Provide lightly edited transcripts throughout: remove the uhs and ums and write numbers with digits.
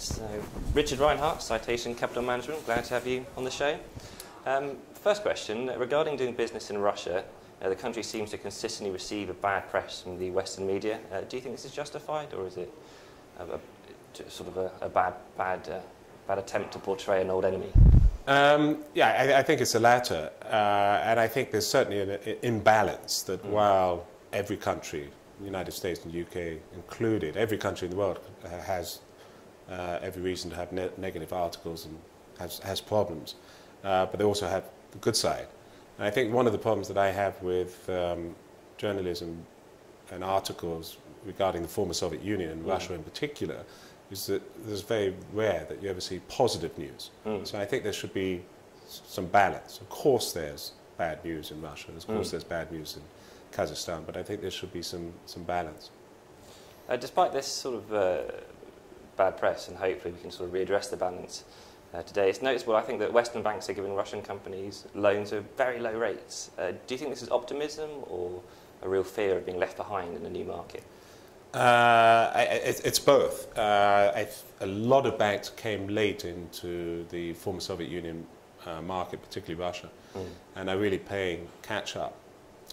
So, Richard Reinert, Citation Capital Management, glad to have you on the show. First question, regarding doing business in Russia, the country seems to consistently receive a bad press from the Western media. Do you think this is justified, or is it a bad attempt to portray an old enemy? Yeah, I think it's the latter. And I think there's certainly an imbalance that while every country, the United States and the UK included, every country in the world has every reason to have negative articles and has problems, but they also have the good side. And I think one of the problems that I have with journalism and articles regarding the former Soviet Union and Russia in particular is that it's very rare that you ever see positive news. So I think there should be some balance. Of course there's bad news in Russia, of course there's bad news in Kazakhstan, but I think there should be some balance. Despite this sort of bad press, and hopefully we can sort of readdress the balance today, it's noticeable, I think, that Western banks are giving Russian companies loans at very low rates. Do you think this is optimism or a real fear of being left behind in a new market? It's both. A lot of banks came late into the former Soviet Union market, particularly Russia, and are really playing catch up.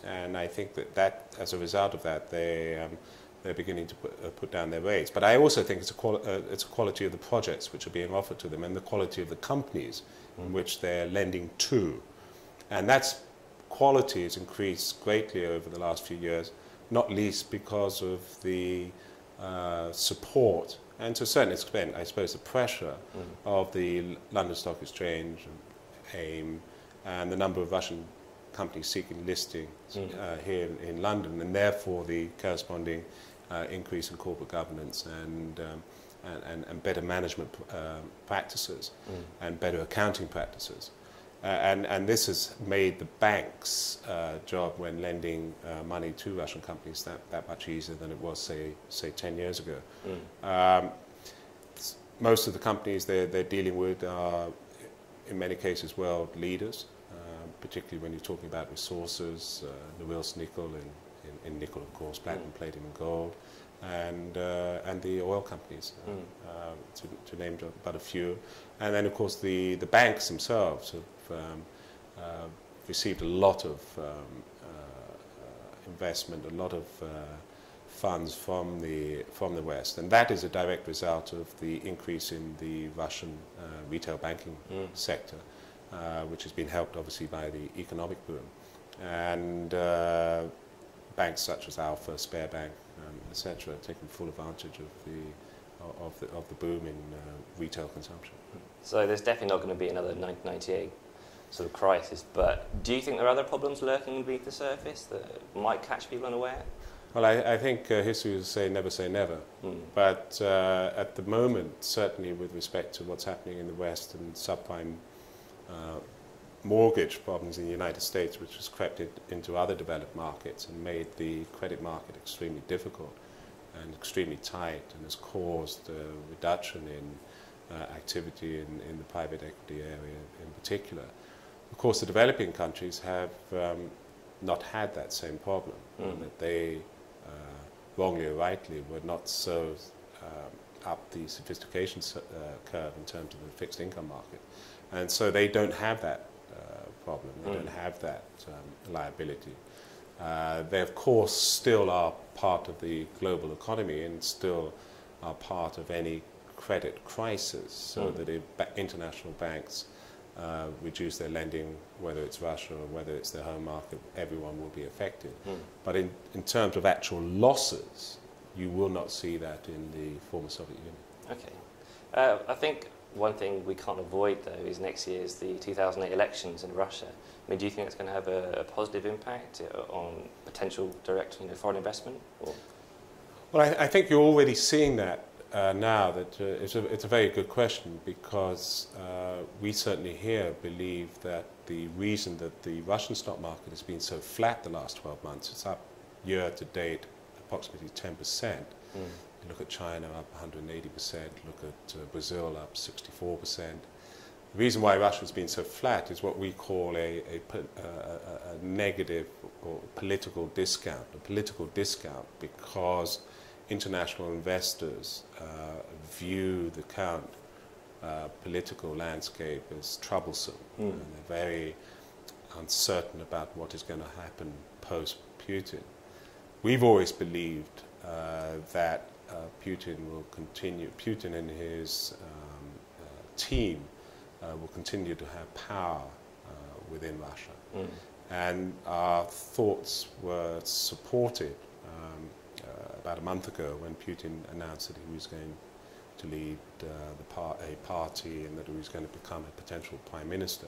And I think that as a result of that, they're beginning to put down their rates. But I also think it's a quality of the projects which are being offered to them and the quality of the companies in which they're lending to. And that quality has increased greatly over the last few years, not least because of the support and to a certain extent, I suppose, the pressure of the London Stock Exchange, AIM, and the number of Russian companies seeking listings here in London, and therefore the corresponding increase in corporate governance and better management practices and better accounting practices. And this has made the bank's job when lending money to Russian companies that much easier than it was, say 10 years ago. Most of the companies they're dealing with are, in many cases, world leaders, particularly when you're talking about resources, Norilsk nickel in nickel, of course, platinum, palladium, and gold, and the oil companies, to name but a few. And then, of course, the banks themselves have received a lot of investment, a lot of funds from the West, and that is a direct result of the increase in the Russian retail banking sector, which has been helped obviously by the economic boom, and banks such as Alpha, Sberbank, etc., taking full advantage of the boom in retail consumption. So there's definitely not going to be another 1998 sort of crisis, but do you think there are other problems lurking beneath the surface that might catch people unaware? Well, I think history will say never, but at the moment, certainly with respect to what's happening in the West and subprime mortgage problems in the United States, which has crept into other developed markets and made the credit market extremely difficult and extremely tight, and has caused a reduction in activity in the private equity area in particular. Of course, the developing countries have not had that same problem, that they, wrongly or rightly, were not so up the sophistication curve in terms of the fixed income market. And so they don't have that problem, they don't have that liability. They, of course, still are part of the global economy and still are part of any credit crisis, so that if international banks reduce their lending, whether it's Russia or whether it's their home market, everyone will be affected. But in terms of actual losses, you will not see that in the former Soviet Union. Okay. I think one thing we can't avoid, though, is next year's the 2008 elections in Russia. I mean, do you think it's going to have a positive impact on potential direct foreign investment? Or? Well, I think you're already seeing that now. That it's a very good question, because we certainly here believe that the reason that the Russian stock market has been so flat the last 12 months, it's up year to date approximately 10%. You look at China up 180%, look at Brazil up 64%. The reason why Russia's been so flat is what we call a negative or political discount, because international investors view the current political landscape as troublesome. And they're very uncertain about what is going to happen post-Putin. We've always believed that Putin and his team will continue to have power within Russia. And our thoughts were supported about a month ago when Putin announced that he was going to lead a party and that he was going to become a potential prime minister.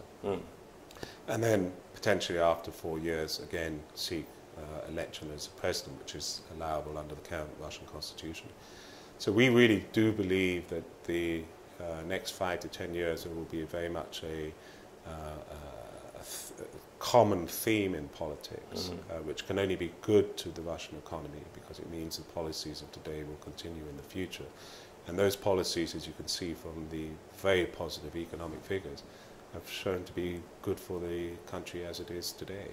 And then potentially after 4 years again seek election as a president, which is allowable under the current Russian constitution. So we really do believe that the next 5 to 10 years there will be very much a common theme in politics, which can only be good to the Russian economy because it means the policies of today will continue in the future. And those policies, as you can see from the very positive economic figures, have shown to be good for the country as it is today.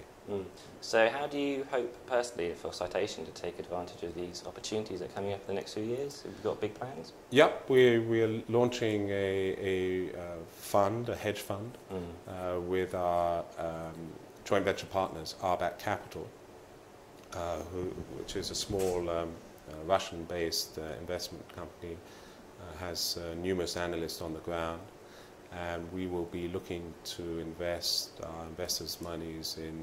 So how do you hope personally for Citation to take advantage of these opportunities that are coming up in the next few years? Have you got big plans? Yep, we're launching a fund, a hedge fund, with our joint venture partners, Arbat Capital, which is a small Russian-based investment company, has numerous analysts on the ground. And we will be looking to invest our investors' monies in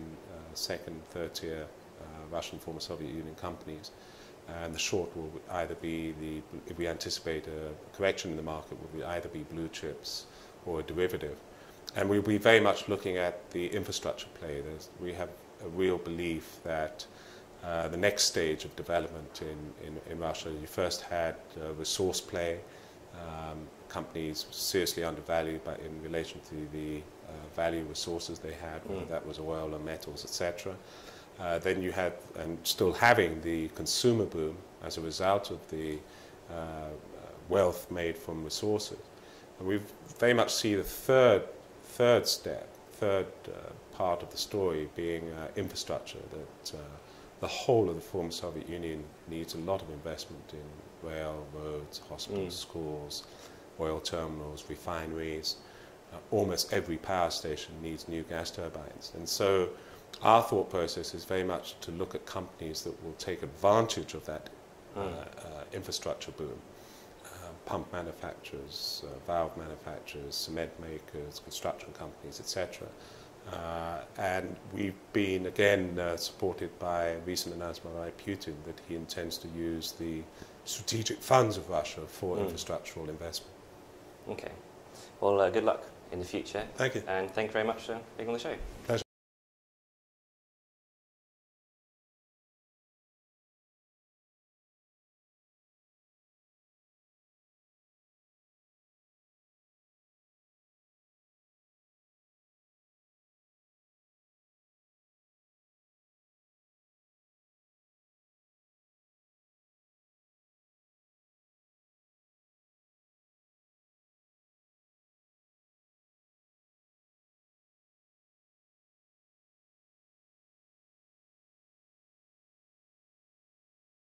second, third-tier Russian former Soviet Union companies. And the short will either be if we anticipate a correction in the market, will either be blue chips or a derivative. And we'll be very much looking at the infrastructure play. We have a real belief that the next stage of development in Russia, you first had resource play, companies seriously undervalued in relation to the value resources they had, whether that was oil or metals, etc. Then you had, and still having, the consumer boom as a result of the wealth made from resources. And we very much see the third part of the story being infrastructure, that the whole of the former Soviet Union needs a lot of investment in rail, roads, hospitals, schools, oil terminals, refineries. Almost every power station needs new gas turbines. And so our thought process is very much to look at companies that will take advantage of that infrastructure boom. Pump manufacturers, valve manufacturers, cement makers, construction companies, etc. And we've been, again, supported by a recent announcement by Putin that he intends to use the strategic funds of Russia for infrastructural investment. Okay. Well, good luck in the future. Thank you. And thank you very much for being on the show. Pleasure.